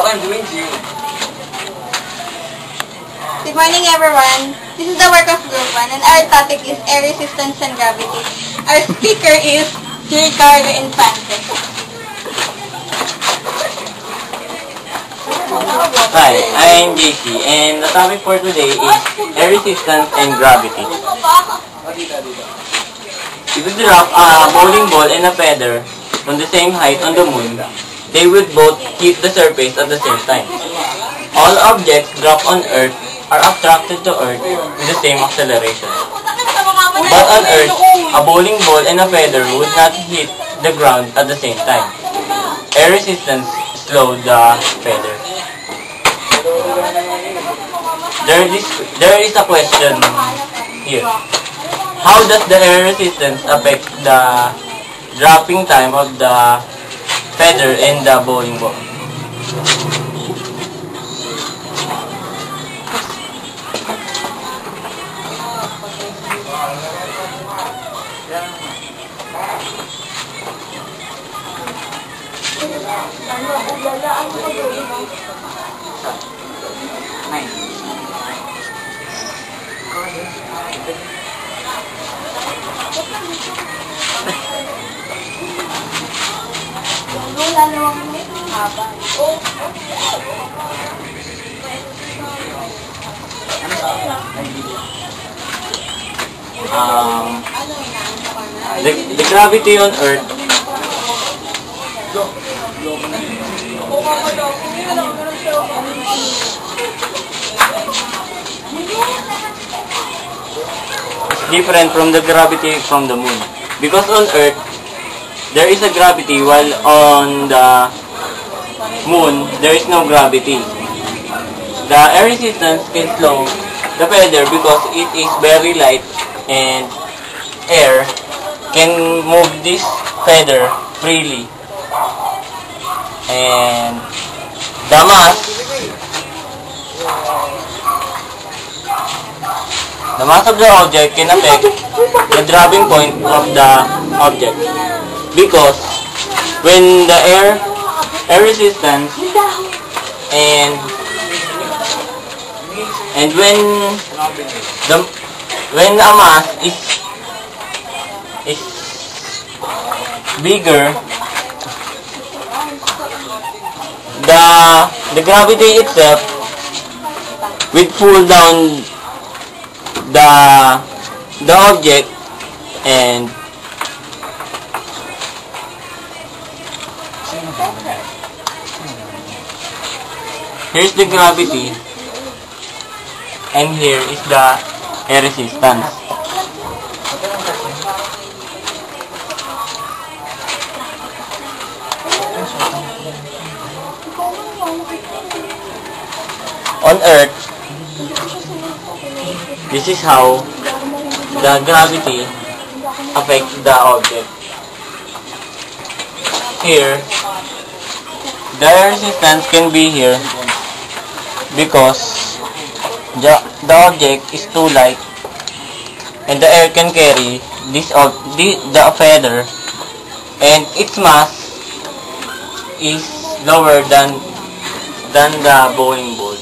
I'm doing too. Good morning, everyone. This is the work of Group 1, and our topic is air resistance and gravity. Our speaker is Ricardo Infante. Hi, I'm JC, and the topic for today is air resistance and gravity. If you drop a bowling ball and a feather from the same height on the moon, they would both hit the surface at the same time. All objects dropped on Earth are attracted to Earth with the same acceleration. But on Earth, a bowling ball and a feather would not hit the ground at the same time. Air resistance slowed the feather. There is a question here. How does the air resistance affect the dropping time of the feather and the bowling ball? The gravity on Earth is different from the gravity from the moon. Because on Earth, there is a gravity, while on the moon, there is no gravity. The air resistance can slow the feather because it is very light and air can move this feather freely. And the mass of the object can affect the dropping point of the object, because when the air resistance and when a mass is bigger, the gravity itself will pull down the object, and here's the gravity, and here is the air resistance. On Earth, this is how the gravity affects the object. Here, the air resistance can be here because the object is too light and the air can carry the feather, and its mass is lower than the bowling ball.